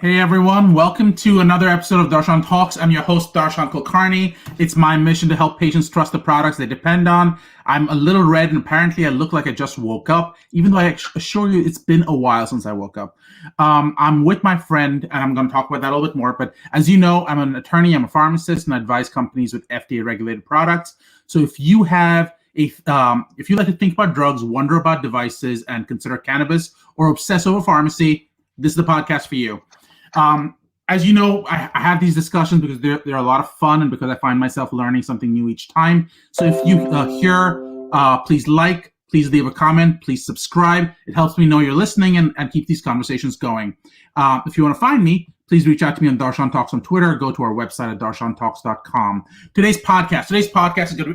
Hey everyone, welcome to another episode of Darshan Talks. I'm your host, Darshan Kulkarni. It's my mission to help patients trust the products they depend on. I'm a little red and apparently I look like I just woke up, even though I assure you it's been a while since I woke up. I'm with my friend and I'm going to talk about that a little bit more. But as you know, I'm an attorney, I'm a pharmacist, and I advise companies with FDA regulated products. So if you have if you like to think about drugs, wonder about devices, and consider cannabis or obsess over pharmacy, this is the podcast for you. As you know, I have these discussions because they're a lot of fun and because I find myself learning something new each time. So if you please like, please leave a comment, please subscribe. It helps me know you're listening and keep these conversations going. If you want to find me, please reach out to me on Darshan Talks on Twitter. Go to our website at darshantalks.com. Today's podcast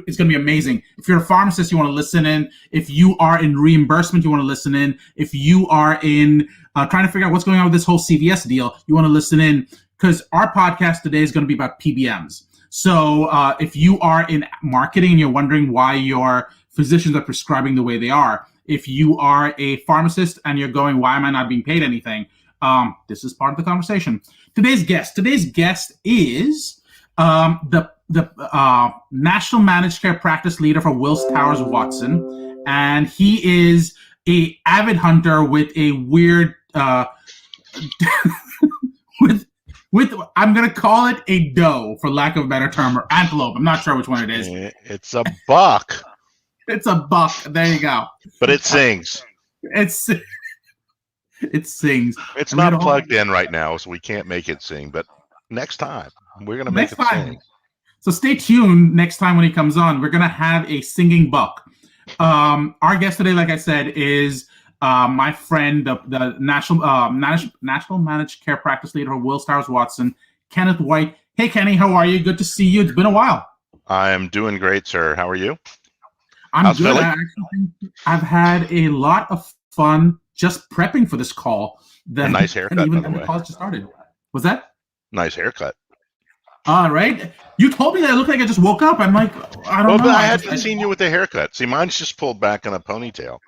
is going to be amazing. If you're a pharmacist, you want to listen in. If you are in reimbursement, you want to listen in. If you are in trying to figure out what's going on with this whole CVS deal, you want to listen in because our podcast today is going to be about PBMs. So if you are in marketing and you're wondering why your physicians are prescribing the way they are, if you are a pharmacist and you're going, why am I not being paid anything? This is part of the conversation. Today's guest is the National Managed Care Practice Leader for Wills Towers Watson, and he is a avid hunter with a weird with I'm gonna call it a doe for lack of a better term, or antelope. I'm not sure which one it is. It's a buck. It's a buck. There you go. But it sings. It sings. It's not plugged in right now, so we can't make it sing. But next time, we're going to make it sing. So stay tuned next time when he comes on. We're going to have a singing buck. Our guest today, like I said, is my friend, the National Managed Care Practice Leader for Wills Towers Watson, Kenneth White. Hey, Kenny, how are you? Good to see you. It's been a while. I am doing great, sir. How are you? I'm good. I've had a lot of fun just prepping for this call. A nice haircut, by the way. The call just started. Was that? Nice haircut. All right. You told me that I looked like I just woke up. I'm like, I don't know. But I hadn't seen you with the haircut. See, mine's just pulled back in a ponytail.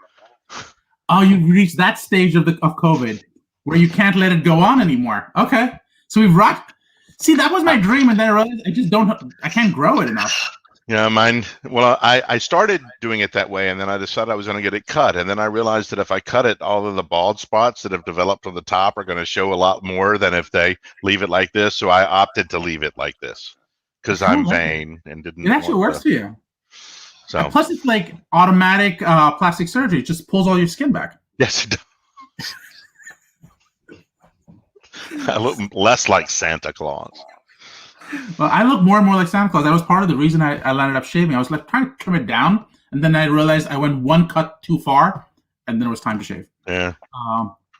Oh, you reached that stage of COVID where you can't let it go on anymore. Okay. So we've rocked. See, that was my dream, and then I realized I can't grow it enough. Yeah, mine. Well, I started doing it that way, and then I decided I was going to get it cut, and then I realized that if I cut it, all of the bald spots that have developed on the top are going to show a lot more than if they leave it like this. So I opted to leave it like this because I'm vain and didn't. It actually works for you. So and plus, it's like automatic plastic surgery; it just pulls all your skin back. Yes, it does. I look less like Santa Claus. Well, I look more and more like Santa Claus. That was part of the reason I landed up shaving. I was like trying to trim it down, and then I realized I went one cut too far, and then it was time to shave. Yeah.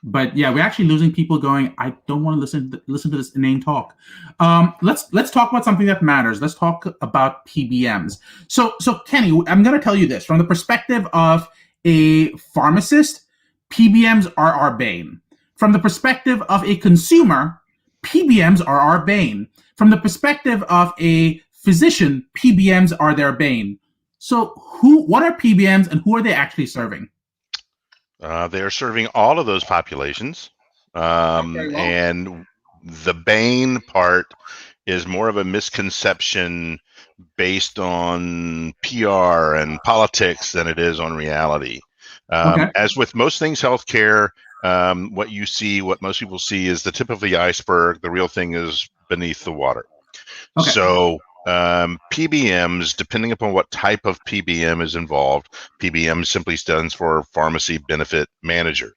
But yeah, we're actually losing people going, I don't want to listen to this inane talk. Let's talk about something that matters. Let's talk about PBMs. So Kenny, I'm going to tell you this from the perspective of a pharmacist, PBMs are our bane. From the perspective of a consumer, PBMs are our bane. From the perspective of a physician, PBMs are their bane. So what are PBMs and who are they actually serving? They are serving all of those populations. And the bane part is more of a misconception based on PR and politics than it is on reality. As with most things healthcare, what most people see is the tip of the iceberg. The real thing is beneath the water. Okay. So PBMs, depending upon what type of PBM is involved, PBM simply stands for Pharmacy Benefit Manager.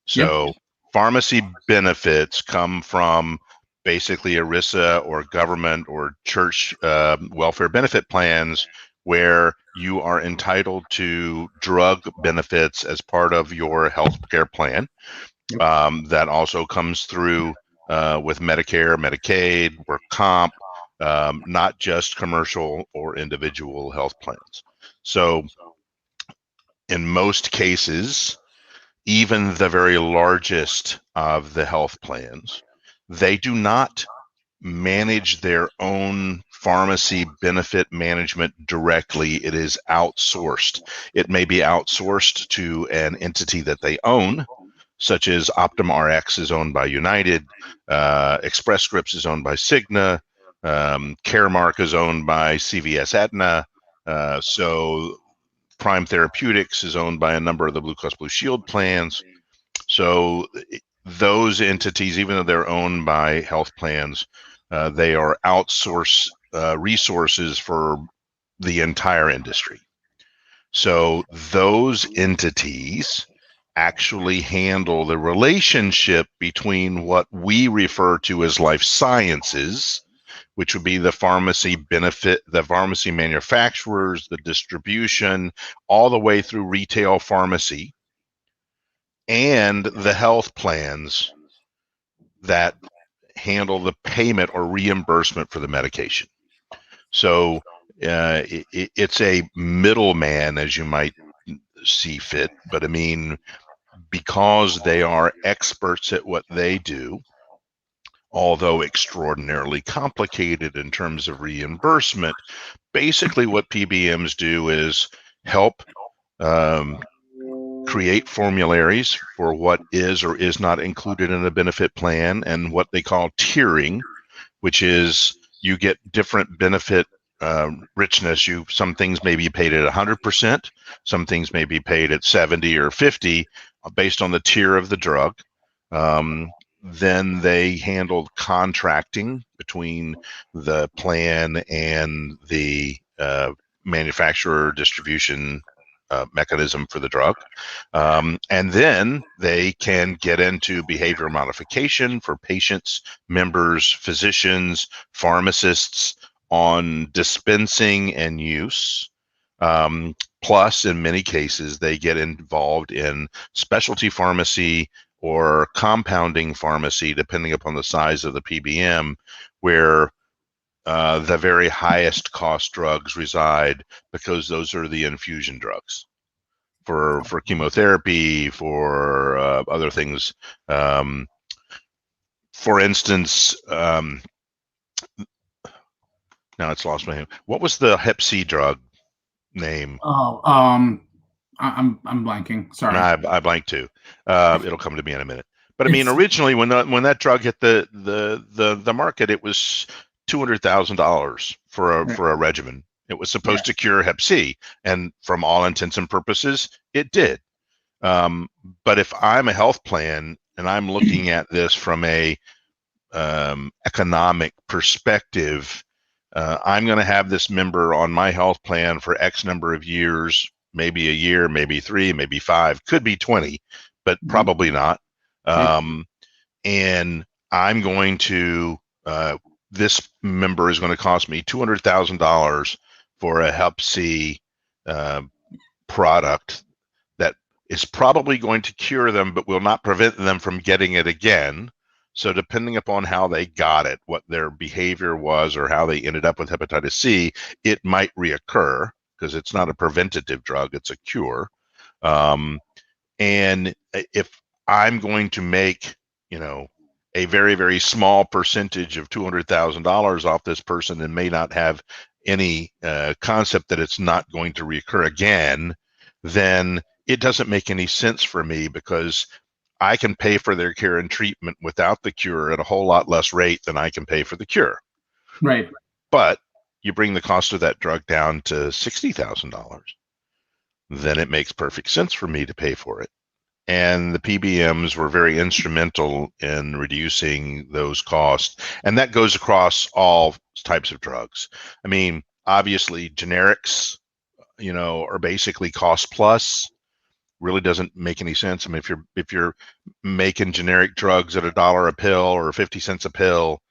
So pharmacy benefits come from basically ERISA or government or church welfare benefit plans where you are entitled to drug benefits as part of your health care plan. That also comes through with Medicare, Medicaid, work comp, not just commercial or individual health plans. So in most cases, even the very largest of the health plans, they do not manage their own pharmacy benefit management directly. It is outsourced. It may be outsourced to an entity that they own. such as Optum RX is owned by United, Express Scripts is owned by Cigna, Caremark is owned by CVS Aetna, so Prime Therapeutics is owned by a number of the Blue Cross Blue Shield plans. So those entities, even though they're owned by health plans, they are outsourced resources for the entire industry. So those entities actually handle the relationship between what we refer to as life sciences, which would be the pharmacy benefit, the pharmacy manufacturers, the distribution, all the way through retail pharmacy, and the health plans that handle the payment or reimbursement for the medication. So it's a middleman, as you might see fit, but I mean, because they are experts at what they do, although extraordinarily complicated in terms of reimbursement, basically what PBMs do is help create formularies for what is or is not included in a benefit plan, and what they call tiering, which is you get different benefit richness. Some things may be paid at 100%, some things may be paid at 70 or 50 based on the tier of the drug. Then they handle contracting between the plan and the manufacturer distribution mechanism for the drug. And then they can get into behavior modification for patients, members, physicians, pharmacists on dispensing and use. Plus, in many cases, they get involved in specialty pharmacy or compounding pharmacy, depending upon the size of the PBM, where the very highest cost drugs reside, because those are the infusion drugs for chemotherapy, for other things. For instance, now it's lost my name. What was the Hep C drug name? Oh, I'm blanking. Sorry. I blanked too. It'll come to me in a minute. But I mean, originally when that drug hit the market, it was $200,000 for a regimen. It was supposed to cure Hep C, and from all intents and purposes, it did. But if I'm a health plan and I'm looking at this from a economic perspective, I'm going to have this member on my health plan for X number of years, maybe a year, maybe 3, maybe 5, could be 20, but probably not. And I'm going to, this member is going to cost me $200,000 for a Hep C product that is probably going to cure them, but will not prevent them from getting it again. So depending upon how they got it, what their behavior was, or how they ended up with hepatitis C, it might reoccur, because it's not a preventative drug, it's a cure. And if I'm going to make, a very, very small percentage of $200,000 off this person, and may not have any concept that it's not going to reoccur again, then it doesn't make any sense for me, because I can pay for their care and treatment without the cure at a whole lot less rate than I can pay for the cure. Right. But you bring the cost of that drug down to $60,000, then it makes perfect sense for me to pay for it. And the PBMs were very instrumental in reducing those costs. And that goes across all types of drugs. I mean, obviously generics, are basically cost plus. Really doesn't make any sense. I mean, if you're making generic drugs at $1 a pill or 50 cents a pill,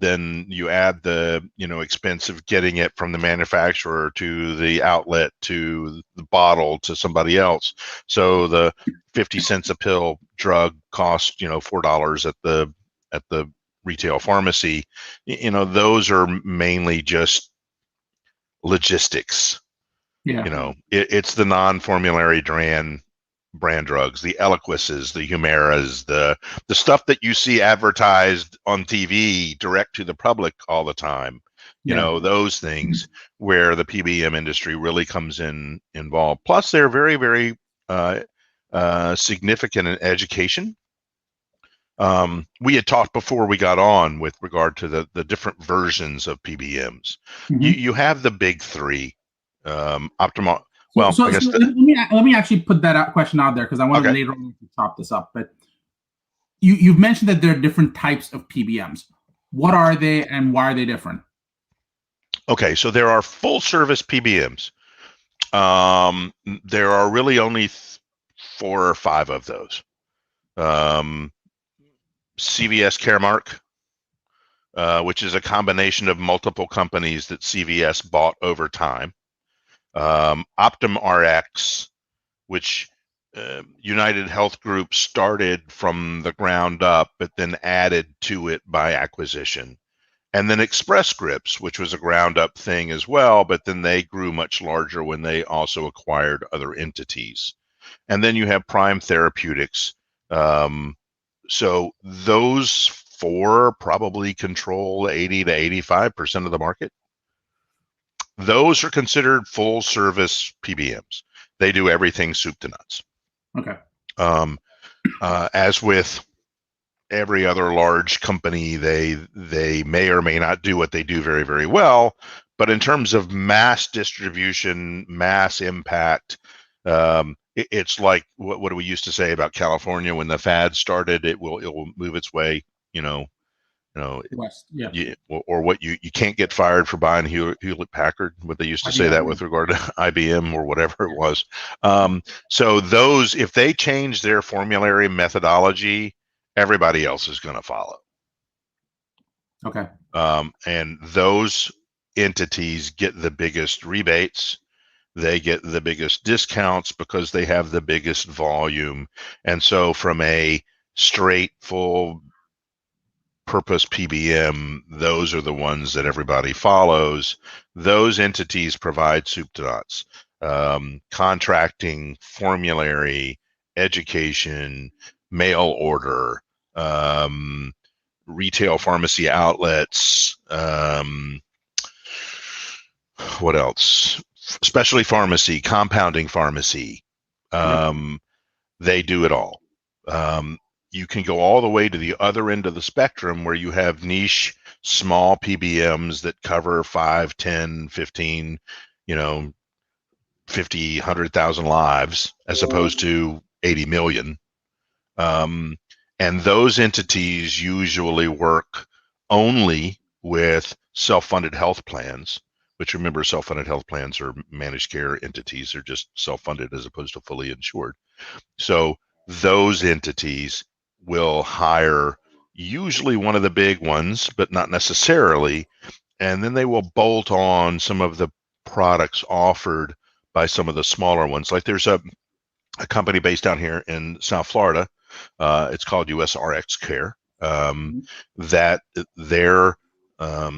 then you add the expense of getting it from the manufacturer to the outlet to the bottle to somebody else. So the 50 cents a pill drug costs $4 at the retail pharmacy. Those are mainly just logistics. It's the non-formulary brand drugs, the Eliquises, the Humiras, the stuff that you see advertised on TV direct to the public all the time. Those things where the PBM industry really comes involved. Plus, they're very, very significant in education. We had talked before we got on with regard to the different versions of PBMs. You have the big three. Optimal. Well, so I guess let me actually put that question out there because I want to later on to chop this up. But you've mentioned that there are different types of PBMs. What are they, and why are they different? Okay, so there are full service PBMs. There are really only 4 or 5 of those. CVS Caremark, which is a combination of multiple companies that CVS bought over time. Optum RX, which United Health Group started from the ground up, but then added to it by acquisition. And then Express Scripts, which was a ground up thing as well, but then they grew much larger when they also acquired other entities. And then you have Prime Therapeutics. So those 4 probably control 80 to 85% of the market. Those are considered full service PBMs. They do everything soup to nuts. Okay. As with every other large company, they may or may not do what they do very, very well. But in terms of mass distribution, mass impact, it's like what do we used to say about California when the fad started? It will move its way, West, yeah. Or what you can't get fired for buying Hewlett Packard. What they used to say that with regard to IBM or whatever it was. So those, if they change their formulary methodology, everybody else is going to follow. Okay. And those entities get the biggest rebates. They get the biggest discounts because they have the biggest volume. And so from a straight full purpose PBM, those are the ones that everybody follows. Those entities provide soup to nuts, contracting, formulary, education, mail order, retail pharmacy outlets, what else? Specialty pharmacy, compounding pharmacy. They do it all. You can go all the way to the other end of the spectrum where you have niche small PBMs that cover 5, 10, 15, 50, 100,000 lives as opposed to 80 million. And those entities usually work only with self-funded health plans, which, remember, self-funded health plans are managed care entities. They're just self-funded as opposed to fully insured. So those entities will hire usually one of the big ones, but not necessarily. And then they will bolt on some of the products offered by some of the smaller ones. Like there's a company based down here in South Florida. It's called US RX Care. That their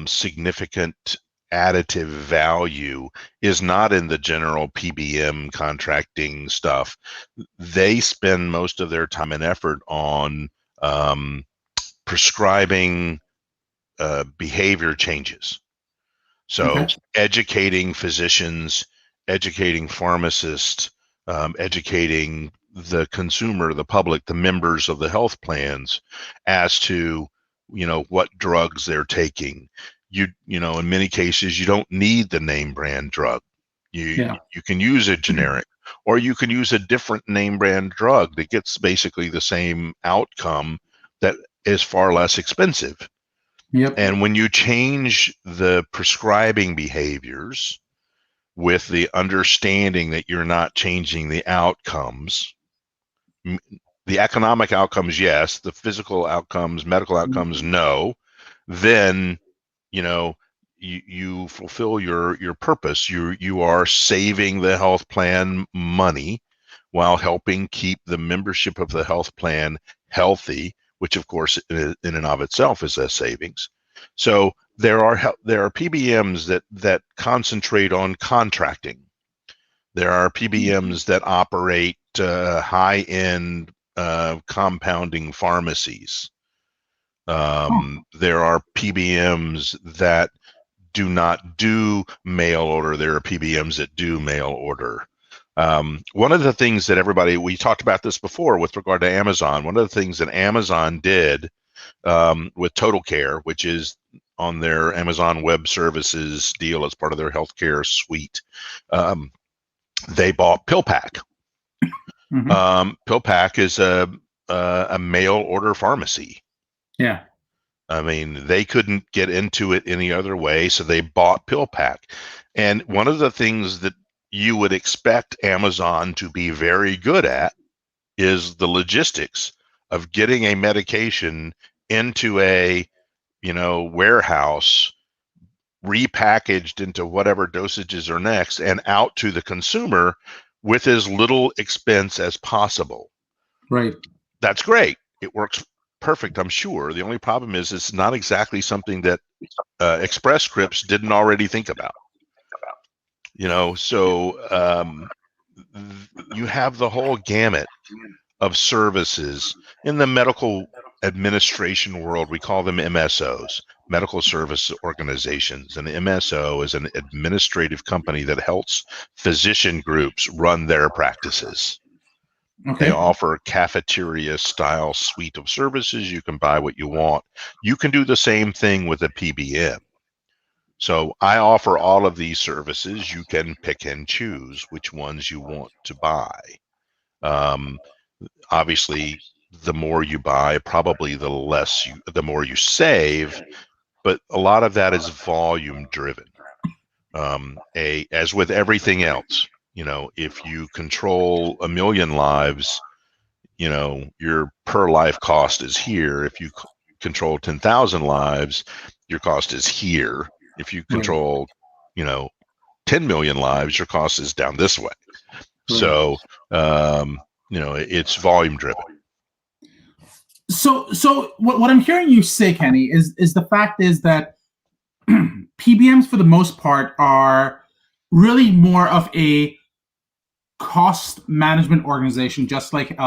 significant additive value is not in the general PBM contracting stuff. They spend most of their time and effort on prescribing behavior changes. So educating physicians, educating pharmacists, educating the consumer, the public, the members of the health plans as to, what drugs they're taking. In many cases, you don't need the name brand drug. You can use a generic, or you can use a different name brand drug that gets basically the same outcome that is far less expensive. And when you change the prescribing behaviors with the understanding that you're not changing the outcomes, the economic outcomes, yes, the physical outcomes, medical outcomes, no, then you fulfill your purpose. You are saving the health plan money while helping keep the membership of the health plan healthy, which of course in and of itself is a savings. So there are PBMs that concentrate on contracting. There are PBMs that operate high-end compounding pharmacies. There are PBMs that do not do mail order. There are PBMs that do mail order. One of the things that we talked about this before with regard to Amazon, one of the things that Amazon did with Total Care, which is on their Amazon Web Services deal as part of their healthcare suite, they bought PillPack. PillPack is a mail order pharmacy. Yeah. I mean, they couldn't get into it any other way, so they bought PillPack. And one of the things that you would expect Amazon to be very good at is the logistics of getting a medication into a, warehouse, repackaged into whatever dosages are next, and out to the consumer with as little expense as possible. Right. That's great. It works perfect, I'm sure. The only problem is it's not exactly something that Express Scripts didn't already think about. So you have the whole gamut of services in the medical administration world. We call them MSOs, medical service organizations. And the MSO is an administrative company that helps physician groups run their practices. Okay. They offer cafeteria style suite of services. You can buy what you want. You can do the same thing with a PBM. So I offer all of these services. You can pick and choose which ones you want to buy. Obviously, the more you buy, probably the more you save, but a lot of that is volume driven. As with everything else, if you control 1 million lives, your per life cost is here. If you control 10,000 lives, your cost is here. If you control, 10 million lives, your cost is down this way. So, it's volume driven. So what I'm hearing you say, Kenny, is the fact is that PBMs for the most part are really more of a cost management organization, just like an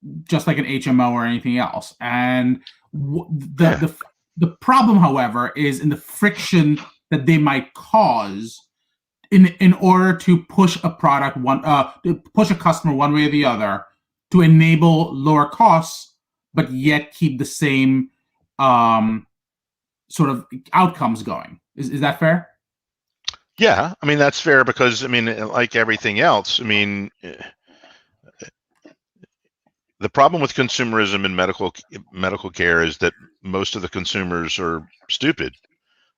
HMO or anything else. And the problem, however, is in the friction that they might cause in order to push a product push a customer one way or the other to enable lower costs, but yet keep the same sort of outcomes going. Is that fair? Yeah, I mean, that's fair because, like everything else, the problem with consumerism in medical care is that most of the consumers are stupid.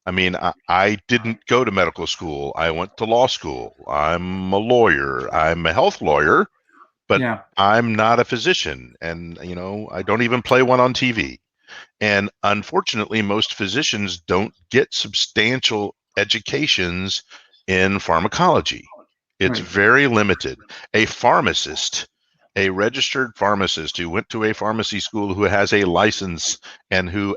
I didn't go to medical school. I went to law school. I'm a lawyer. I'm a health lawyer, but I'm not a physician. And, I don't even play one on TV. And unfortunately, most physicians don't get substantial educations in pharmacology. It's very limited. A pharmacist, a registered pharmacist who went to a pharmacy school, who has a license and who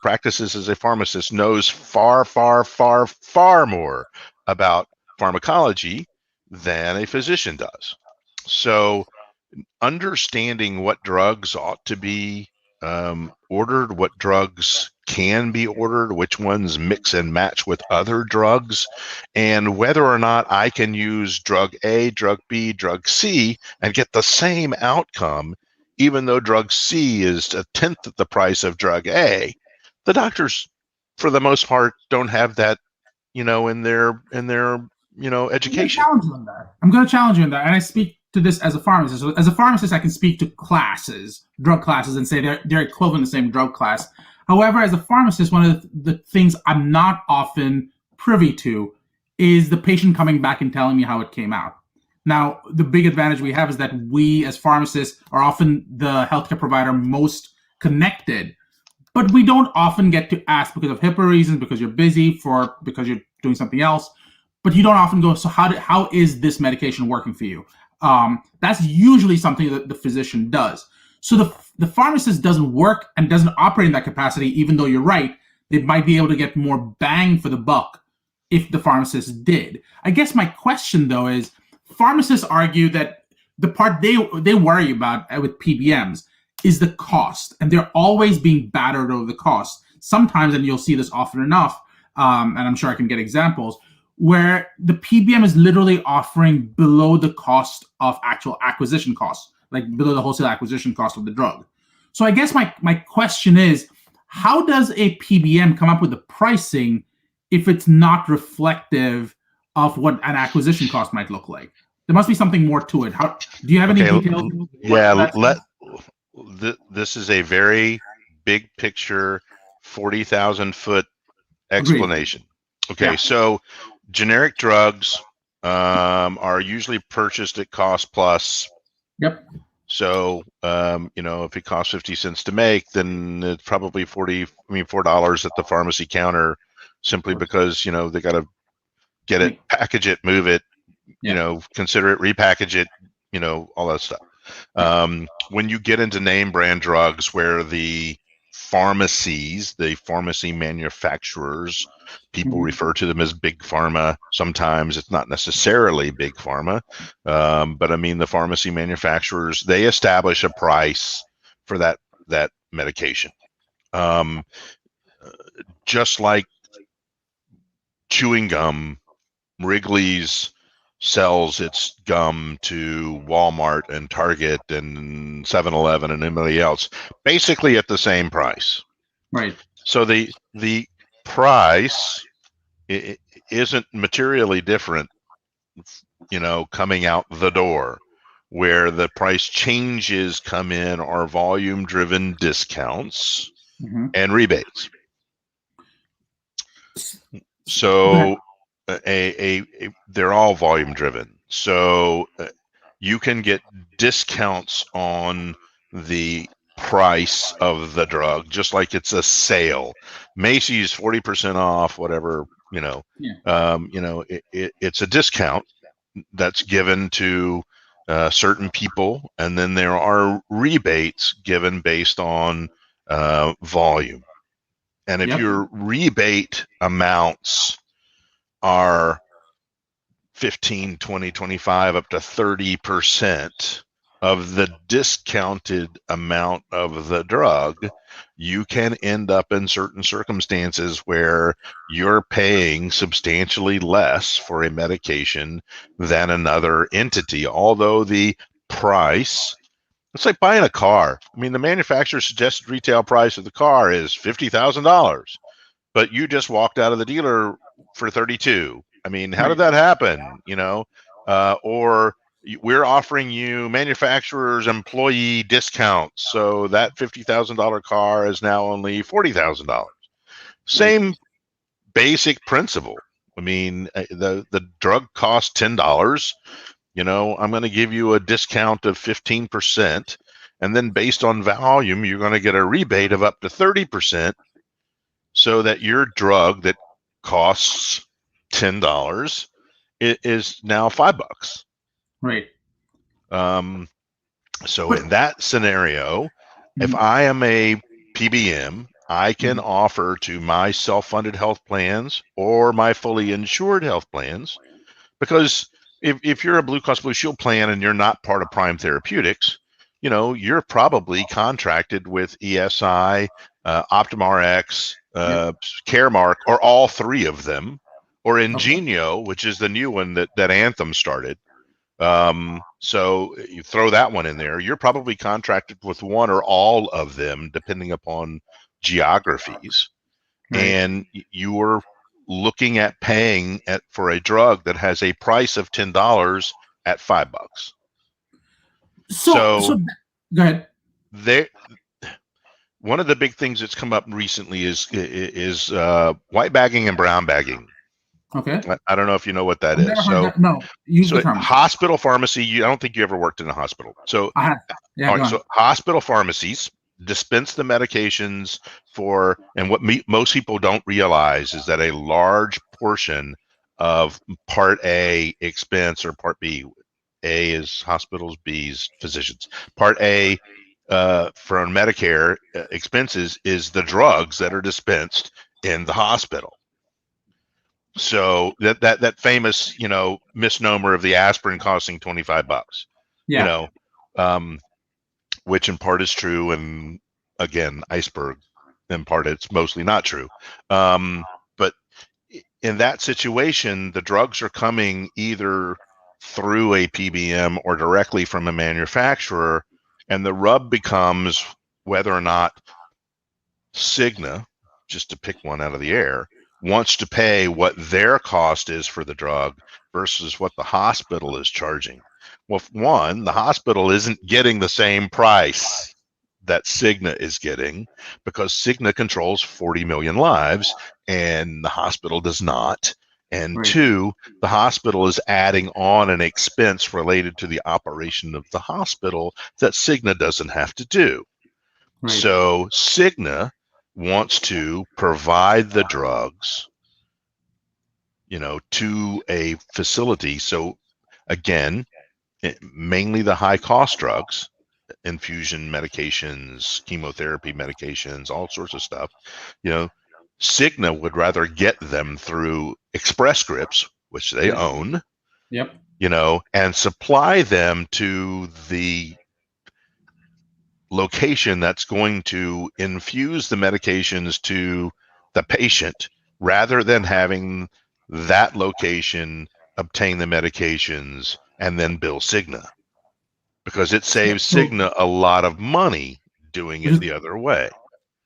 practices as a pharmacist, knows far, far, far, far more about pharmacology than a physician does. So understanding what drugs ought to be ordered, what drugs can be ordered, which ones mix and match with other drugs, and whether or not I can use drug A, drug B, drug C and get the same outcome, even though drug C is 1/10 of the price of drug A. The doctors, for the most part, don't have that, in their education. I'm going to challenge you on that. And I speak to this as a pharmacist. So as a pharmacist, I can speak to drug classes, and say they're equivalent to the same drug class. However, as a pharmacist, one of the things I'm not often privy to is the patient coming back and telling me how it came out. Now, the big advantage we have is that we as pharmacists are often the healthcare provider most connected, but we don't often get to ask because of HIPAA reasons, because you're busy, because you're doing something else. But you don't often go, so how is this medication working for you? That's usually something that the physician does. So the pharmacist doesn't work and doesn't operate in that capacity, even though you're right, they might be able to get more bang for the buck if the pharmacist did. I guess my question, though, is pharmacists argue that the part they worry about with PBMs is the cost, and they're always being battered over the cost. Sometimes, and you'll see this often enough, and I'm sure I can get examples, where the PBM is literally offering below the cost of actual acquisition costs, like below the wholesale acquisition cost of the drug. So I guess my question is, how does a PBM come up with the pricing if it's not reflective of what an acquisition cost might look like? There must be something more to it. How do you have any details? Yeah, this is a very big picture, 40,000-foot explanation. Agreed. Okay, Yeah. so generic drugs are usually purchased at cost plus. Yep. So if it costs 50 cents to make, then it's probably $4 at the pharmacy counter, simply because they got to get it, package it, move it, consider it, repackage it, all that stuff. When you get into name brand drugs, where the pharmacies, the pharmacy manufacturers, people refer to them as big pharma. Sometimes it's not necessarily big pharma, but I mean the pharmacy manufacturers, they establish a price for that medication. Just like chewing gum, Wrigley's sells its gum to Walmart and Target and 7-Eleven and anybody else, basically at the same price. Right. So the price isn't materially different, coming out the door. Where the price changes come in are volume-driven discounts and rebates. So they're all volume driven. So you can get discounts on the price of the drug, just like it's a sale. Macy's 40% off, whatever, it's a discount that's given to certain people, and then there are rebates given based on volume. And if your rebate amounts are 15, 20, 25, up to 30% of the discounted amount of the drug, you can end up in certain circumstances where you're paying substantially less for a medication than another entity, although the price, it's like buying a car. I mean, the manufacturer's suggested retail price of the car is $50,000, but you just walked out of the dealer for 32. I mean, how did that happen? Or we're offering you manufacturer's employee discounts, so that $50,000 car is now only $40,000. Same basic principle. I mean, the drug costs $10. I'm going to give you a discount of 15%, and then based on volume, you're going to get a rebate of up to 30%, so that your drug that costs $10 is now $5. Right. So in that scenario, if I am a PBM, I can offer to my self-funded health plans or my fully insured health plans, because if you're a Blue Cross Blue Shield plan and you're not part of Prime Therapeutics, you're probably contracted with ESI, OptumRx, Caremark, or all three of them, or Ingenio, which is the new one that Anthem started. So you throw that one in there. You're probably contracted with one or all of them, depending upon geographies. And you are looking at paying for a drug that has a price of $10 at $5. So go ahead. One of the big things that's come up recently is white bagging and brown bagging. Okay. I don't know if you know what that is. So hospital pharmacy. I don't think you ever worked in a hospital. So I have. Yeah. So hospital pharmacies dispense the medications for, and what most people don't realize is that a large portion of Part A expense, or Part B, A is hospitals, B is physicians. Part A for Medicare expenses is the drugs that are dispensed in the hospital. So that famous, misnomer of the aspirin costing $25, which in part is true, and again, iceberg, in part it's mostly not true. But in that situation, the drugs are coming either through a PBM or directly from a manufacturer, and the rub becomes whether or not Cigna, just to pick one out of the air, wants to pay what their cost is for the drug versus what the hospital is charging. Well, one, the hospital isn't getting the same price that Cigna is getting because Cigna controls 40 million lives and the hospital does not. And Right. two, the hospital is adding on an expense related to the operation of the hospital that Cigna doesn't have to do. Right. So Cigna wants to provide the drugs, to a facility. So again, mainly the high cost drugs, infusion medications, chemotherapy medications, all sorts of stuff. Cigna would rather get them through Express Scripts, which they own, Yep. and supply them to the location that's going to infuse the medications to the patient rather than having that location obtain the medications and then bill Cigna, because it saves Cigna a lot of money doing it the other way.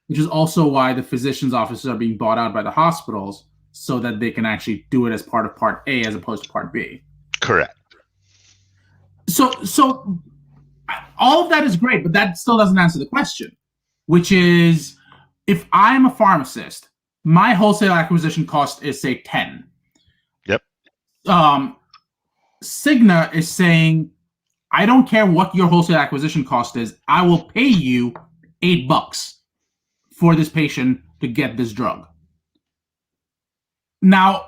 Which is also why the physician's offices are being bought out by the hospitals so that they can actually do it as part of Part A as opposed to Part B. Correct. So all of that is great, but that still doesn't answer the question, which is, if I'm a pharmacist, my wholesale acquisition cost is, say, 10. Yep. Cigna is saying, I don't care what your wholesale acquisition cost is, I will pay you $8 for this patient to get this drug. Now,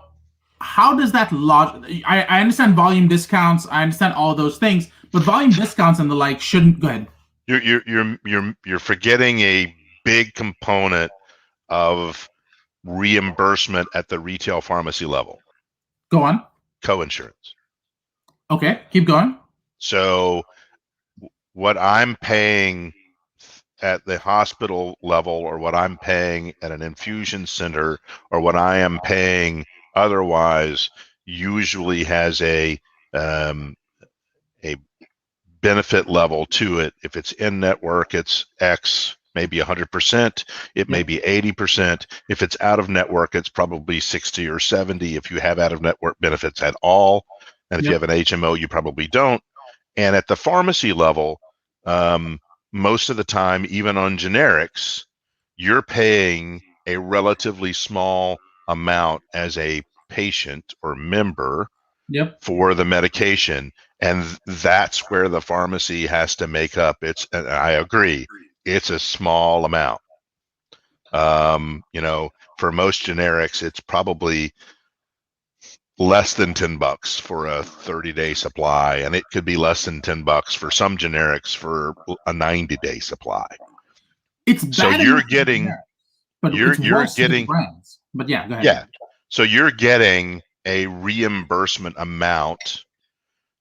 how does that logic? I understand volume discounts, I understand all those things, but volume discounts and the like shouldn't. Go ahead. You're forgetting a big component of reimbursement at the retail pharmacy level. Go on. Coinsurance. Okay, keep going. So what I'm paying at the hospital level, or what I'm paying at an infusion center, or what I am paying otherwise, usually has a benefit level to it. If it's in network, it's X, maybe 100%. It may be 80%. If it's out of network, it's probably 60 or 70 if you have out of network benefits at all. And if you have an HMO, you probably don't. And at the pharmacy level, most of the time, even on generics, you're paying a relatively small amount as a patient or member for the medication. And that's where the pharmacy has to make up. And I agree, it's a small amount. For most generics, it's probably less than $10 for a 30-day supply, and it could be less than $10 for some generics for a 90-day supply. It's bad, so you're getting generics, but you're getting brands. But yeah, go ahead. Yeah, so you're getting a reimbursement amount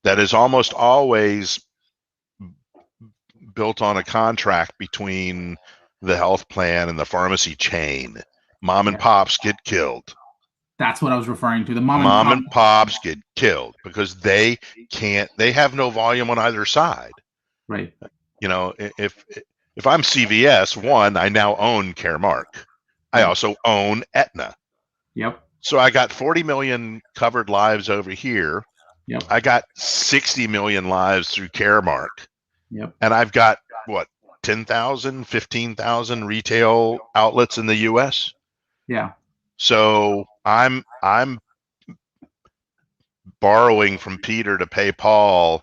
that is almost always built on a contract between the health plan and the pharmacy chain. Mom and pops get killed. That's what I was referring to. The mom and pops get killed because they have no volume on either side. Right. If I'm CVS, one, I now own Caremark. I also own Aetna. Yep. So I got 40 million covered lives over here. Yep. I got 60 million lives through Caremark. Yep. And I've got 10,000, 15,000 retail outlets in the US. Yeah. So I'm borrowing from Peter to pay Paul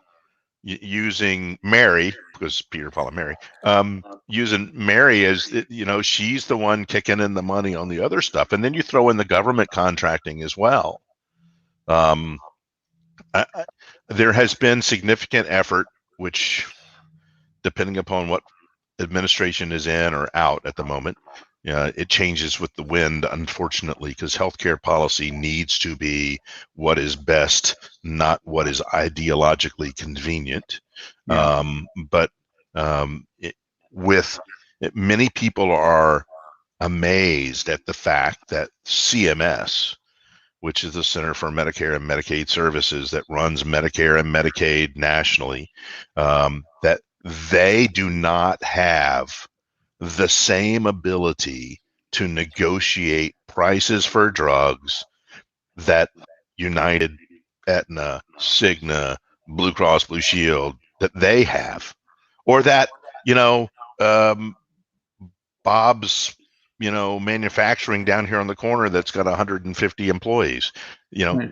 using Mary, because Peter, Paul, and Mary, using Mary as, she's the one kicking in the money on the other stuff. And then you throw in the government contracting as well. There has been significant effort, which, depending upon what administration is in or out at the moment, it changes with the wind, unfortunately, because healthcare policy needs to be what is best, not what is ideologically convenient. Yeah. Many people are amazed at the fact that CMS, which is the Center for Medicare and Medicaid Services that runs Medicare and Medicaid nationally, that they do not have the same ability to negotiate prices for drugs that United, Aetna, Cigna, Blue Cross Blue Shield, that they have, or that, Bob's, manufacturing down here on the corner that's got 150 employees. Right.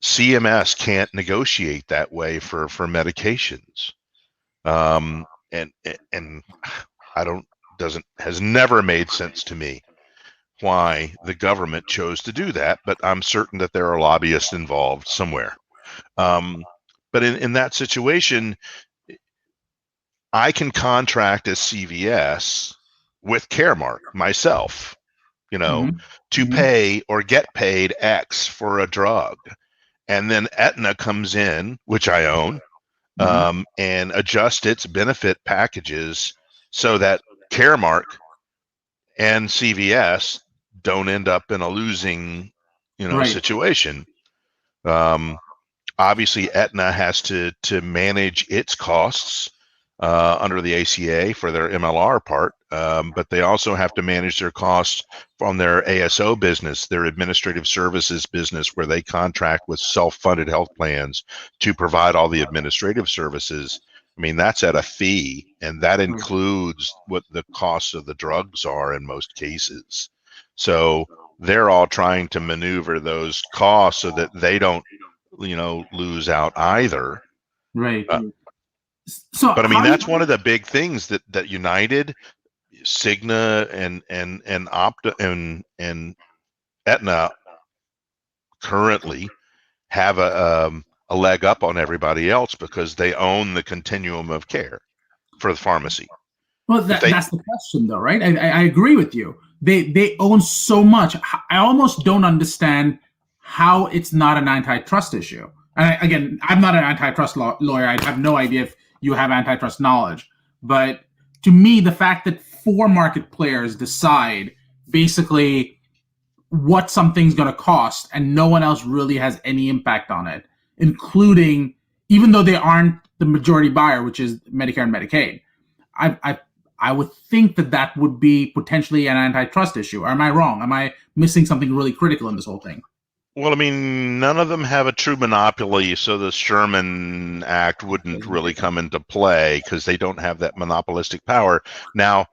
CMS can't negotiate that way for medications. And has never made sense to me why the government chose to do that, but I'm certain that there are lobbyists involved somewhere. But in that situation, I can contract as CVS with Caremark myself, to pay or get paid X for a drug. And then Aetna comes in, which I own, and adjust its benefit packages so that Caremark and CVS don't end up in a losing, situation. Obviously, Aetna has to manage its costs under the ACA for their MLR part, but they also have to manage their costs from their ASO business, their administrative services business, where they contract with self-funded health plans to provide all the administrative services. I mean, that's at a fee, and that includes what the costs of the drugs are in most cases. So they're all trying to maneuver those costs so that they don't, lose out either. Right. But I mean, that's one of the big things that United, Cigna, and Opta and Aetna currently have a leg up on everybody else because they own the continuum of care for the pharmacy. Well, that's the question, though, right? I agree with you. They own so much. I almost don't understand how it's not an antitrust issue. And again, I'm not an antitrust lawyer. I have no idea if you have antitrust knowledge. But to me, the fact that 4 market players decide basically what something's going to cost and no one else really has any impact on it, including, even though they aren't the majority buyer, which is Medicare and Medicaid, I would think that would be potentially an antitrust issue. Or am I wrong? Am I missing something really critical in this whole thing? Well, I mean, none of them have a true monopoly, so the Sherman Act wouldn't really come into play because they don't have that monopolistic power. Now,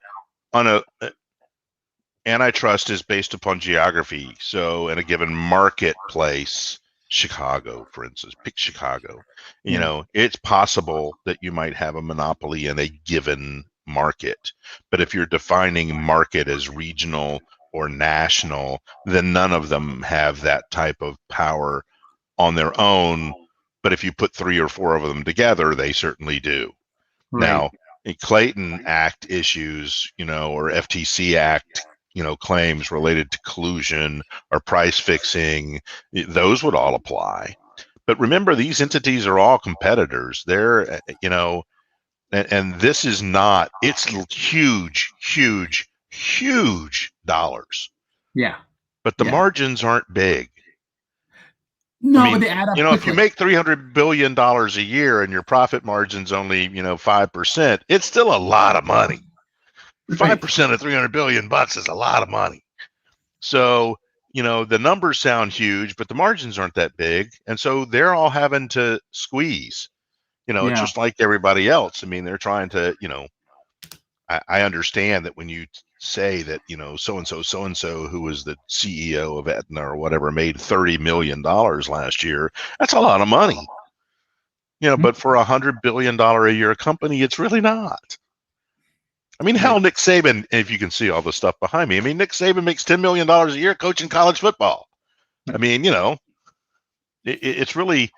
antitrust is based upon geography. So in a given marketplace, Chicago, for instance, pick Chicago, it's possible that you might have a monopoly in a given market. But if you're defining market as regional or national, then none of them have that type of power on their own. But if you put 3 or 4 of them together, they certainly do. Right. Now, in Clayton Act issues, or FTC Act, claims related to collusion or price fixing, those would all apply. But remember, these entities are all competitors. They're, and this is not, it's huge, huge, huge dollars. Yeah. But the margins aren't big. No, but they add up. If you make $300 billion a year and your profit margin's only, 5%, it's still a lot of money. 5% of $300 billion is a lot of money. So, the numbers sound huge, but the margins aren't that big. And so they're all having to squeeze, it's just like everybody else. I mean, they're trying to, I understand that when you say that, so-and-so, who was the CEO of Aetna or whatever, made $30 million last year, that's a lot of money. But for $100 billion a year company, it's really not. I mean, hell, Nick Saban, if you can see all the stuff behind me, I mean, Nick Saban makes $10 million a year coaching college football. I mean, it's really,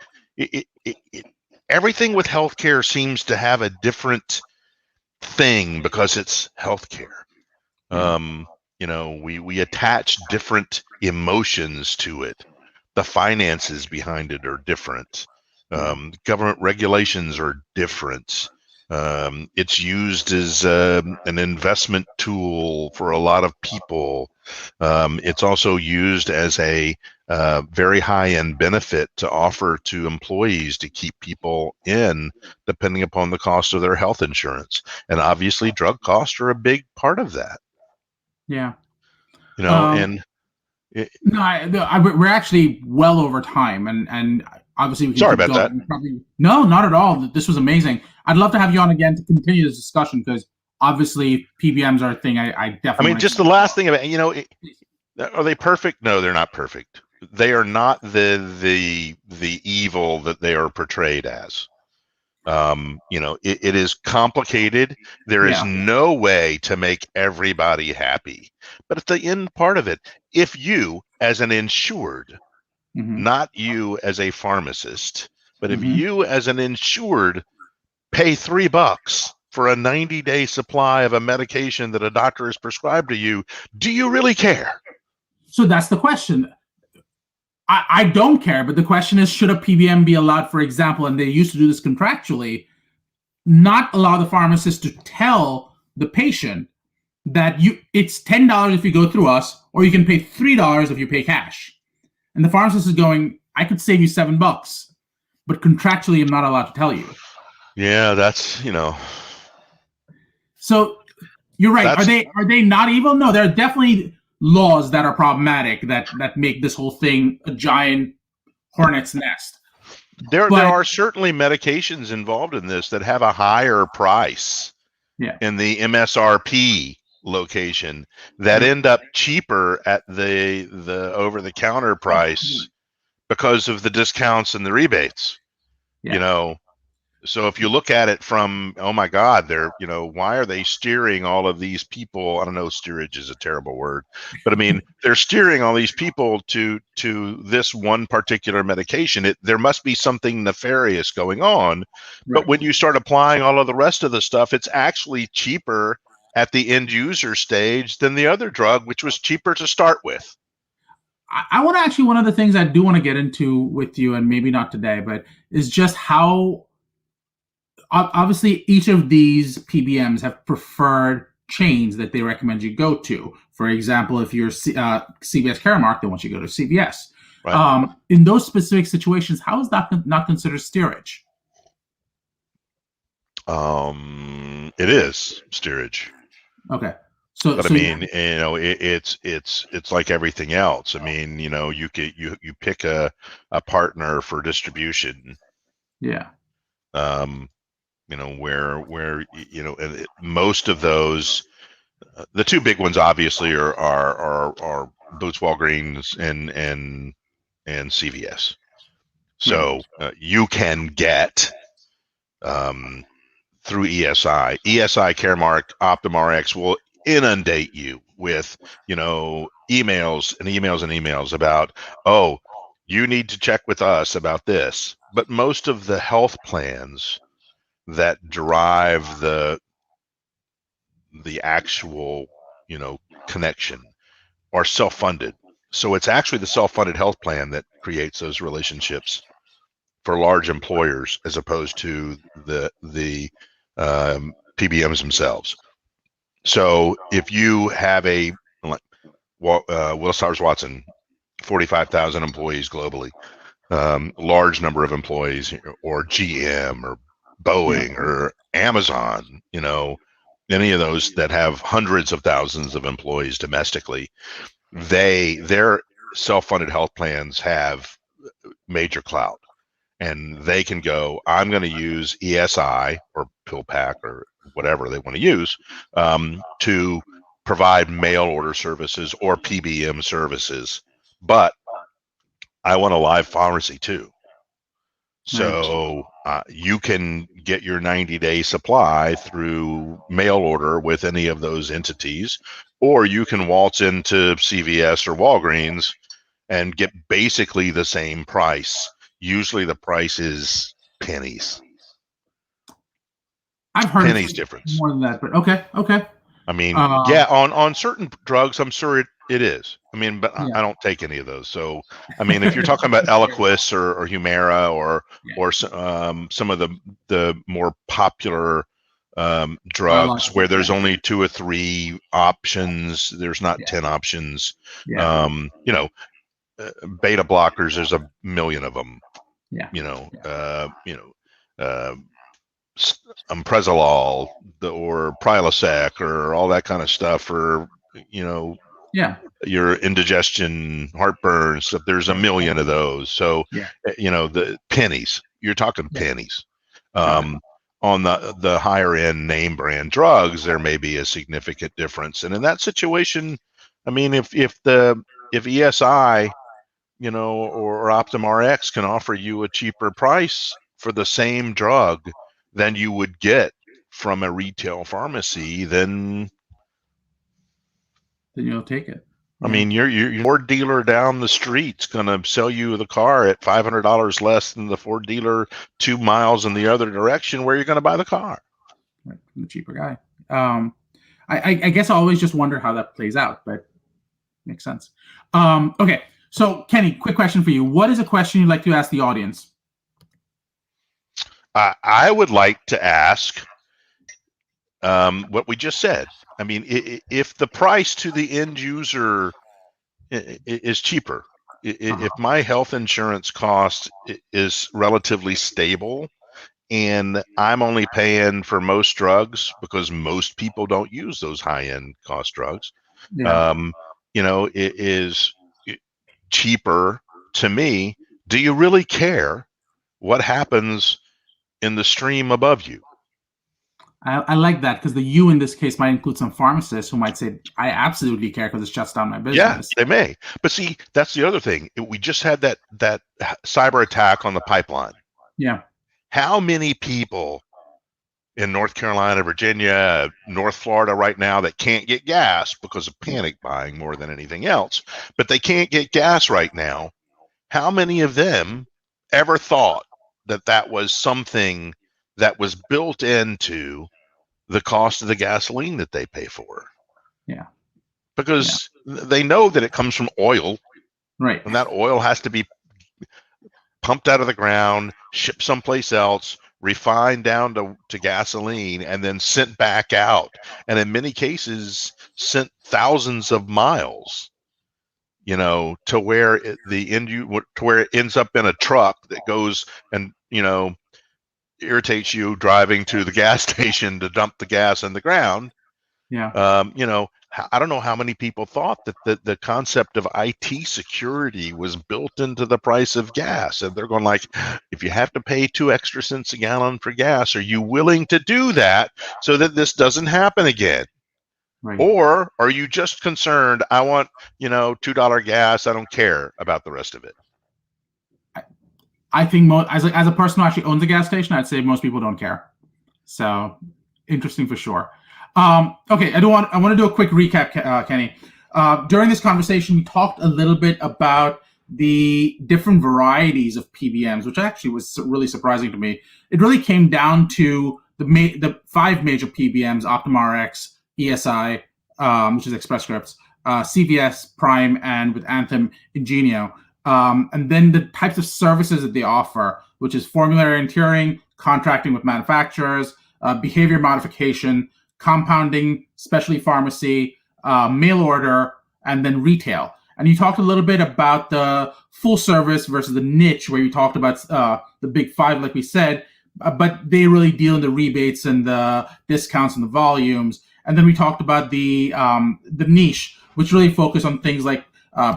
everything with healthcare seems to have a different thing because it's healthcare. We attach different emotions to it. The finances behind it are different. Government regulations are different. It's used as an investment tool for a lot of people. It's also used as a very high-end benefit to offer to employees to keep people in, depending upon the cost of their health insurance. And obviously, drug costs are a big part of that. Yeah. And we're actually well over time, and obviously we can sorry keep about going. that. No, not at all. This was amazing. I'd love to have you on again to continue this discussion, because obviously PBMs are a thing I definitely just the last thing about, are they perfect? No, they're not perfect. They are not the evil that they are portrayed as. It is complicated. There is no way to make everybody happy. But at the end part of it, if you as an insured, not you as a pharmacist, but if you as an insured pay $3 for a 90-day supply of a medication that a doctor has prescribed to you, do you really care? So that's the question. I don't care, but the question is, should a PBM be allowed, for example, and they used to do this contractually, not allow the pharmacist to tell the patient that it's $10 if you go through us, or you can pay $3 if you pay cash. And the pharmacist is going, I could save you $7, but contractually I'm not allowed to tell you. Yeah, that's, So you're right. Are they not evil? No, there are definitely laws that are problematic that make this whole thing a giant hornet's nest. There are certainly medications involved in this that have a higher price in the MSRP location that end up cheaper at the over-the-counter price because of the discounts and the rebates. So if you look at it from, oh my God, why are they steering all of these people? I don't know, steerage is a terrible word, but I mean, they're steering all these people to this one particular medication. There must be something nefarious going on. Right. But when you start applying all of the rest of the stuff, it's actually cheaper at the end user stage than the other drug, which was cheaper to start with. I want to actually, one of the things I do want to get into with you, and maybe not today, but is just how obviously each of these PBMs have preferred chains that they recommend you go to. For example, if you're CVS Caremark, they want you to go to CVS. Right. In those specific situations, how is that not considered steerage? It is steerage. Okay. But I mean, it's like everything else. I mean, you pick a partner for distribution. Yeah. Where most of those, the two big ones obviously are Boots, Walgreens, and CVS. So you can get through ESI, Caremark, OptumRx will inundate you with emails and emails and emails about, oh, you need to check with us about this. But most of the health plans that drive the actual connection are self-funded. So it's actually the self-funded health plan that creates those relationships for large employers, as opposed to the PBMs themselves. So if you have a Willis Towers Watson, 45,000 employees globally, large number of employees, or GM or Boeing or Amazon, any of those that have hundreds of thousands of employees domestically, their self-funded health plans have major clout, and they can go, I'm going to use ESI or PillPack or whatever they want to use to provide mail order services or PBM services, but I want a live pharmacy too. So you can get your 90-day supply through mail order with any of those entities, or you can waltz into CVS or Walgreens and get basically the same price. Usually the price is pennies. I've heard pennies difference. More than that, but okay. I mean, on certain drugs, I'm sure it is. I mean, but I don't take any of those. So, I mean, if you're talking about Eliquis or Humira or some of the more popular drugs where there's only 2 or 3 options, there's not 10 options. beta blockers, there's a million of them. Yeah. Umpresolol or Prilosec or all that kind of stuff, or your indigestion, heartburn stuff. There's a million of those. So the pennies. You're talking pennies. On the higher end name brand drugs, there may be a significant difference. And in that situation, I mean, if ESI, or OptumRx can offer you a cheaper price for the same drug than you would get from a retail pharmacy, then you'll take it. I mean, your Ford dealer down the street's going to sell you the car at $500 less than the Ford dealer 2 miles in the other direction where you're going to buy the car. Right, the cheaper guy. I guess I always just wonder how that plays out, but makes sense. Okay, so Kenny, quick question for you. What is a question you'd like to ask the audience? I would like to ask what we just said. I mean, if the price to the end user is cheaper, if my health insurance cost is relatively stable and I'm only paying for most drugs because most people don't use those high-end cost drugs, it is cheaper to me. Do you really care what happens in the stream above you? I like that, because the you in this case might include some pharmacists who might say, I absolutely care because it shuts down my business. Yeah, they may. But see, that's the other thing. We just had that cyber attack on the pipeline. Yeah. How many people in North Carolina, Virginia, North Florida right now that can't get gas because of panic buying more than anything else, but they can't get gas right now? How many of them ever thought that was something that was built into the cost of the gasoline that they pay for? Yeah. Because they know that it comes from oil. Right. And that oil has to be pumped out of the ground, shipped someplace else, refined down to gasoline, and then sent back out. And in many cases, sent thousands of miles, to where it ends up in a truck that goes and, irritates you driving to the gas station to dump the gas in the ground. Yeah. I don't know how many people thought that the concept of IT security was built into the price of gas. And they're going like, if you have to pay 2 extra cents a gallon for gas, are you willing to do that so that this doesn't happen again? Right. Or are you just concerned, I want, $2 gas, I don't care about the rest of it? I think as a person who actually owns a gas station, I'd say most people don't care. So interesting for sure. Okay, I want to do a quick recap, Kenny. During this conversation, we talked a little bit about the different varieties of PBMs, which actually was really surprising to me. It really came down to the 5 major PBMs: OptumRx, ESI, which is Express Scripts, CVS, Prime, and with Anthem, Ingenio. And then the types of services that they offer, which is formulary and tiering, contracting with manufacturers, behavior modification, compounding, specialty pharmacy, mail order, and then retail. And you talked a little bit about the full service versus the niche, where you talked about the big 5, like we said, but they really deal in the rebates and the discounts and the volumes. And then we talked about the niche, which really focused on things like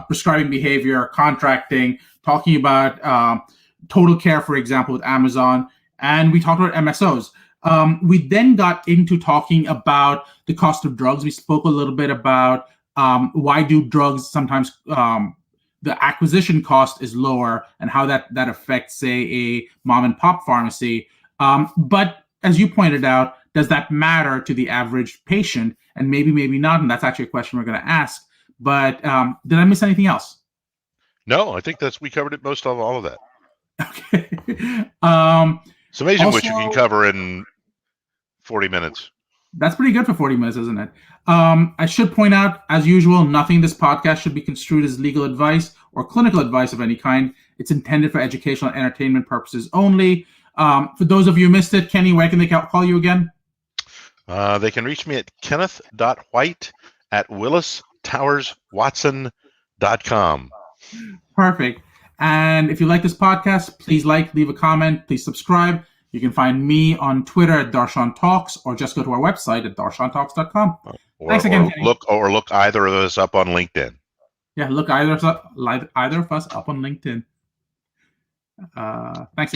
prescribing behavior, contracting, talking about total care, for example, with Amazon. And we talked about MSOs. We then got into talking about the cost of drugs. We spoke a little bit about why do drugs sometimes the acquisition cost is lower and how that affects, say, a mom and pop pharmacy. But as you pointed out, does that matter to the average patient? And maybe not. And that's actually a question we're going to ask. But did I miss anything else? No, I think we covered it, most of all of that. Okay. It's amazing what you can cover in 40 minutes. That's pretty good for 40 minutes, isn't it? I should point out, as usual, nothing in this podcast should be construed as legal advice or clinical advice of any kind. It's intended for educational and entertainment purposes only. For those of you who missed it, Kenny, where can they call you again? They can reach me at kenneth.white@willistowerswatson.com. Perfect. And if you like this podcast, please leave a comment, please subscribe. You can find me on Twitter at Darshan Talks, or just go to our website at darshantalks.com. Thanks again, Kenny. Look either of us up on LinkedIn. Yeah, look either of us up on LinkedIn. Thanks again.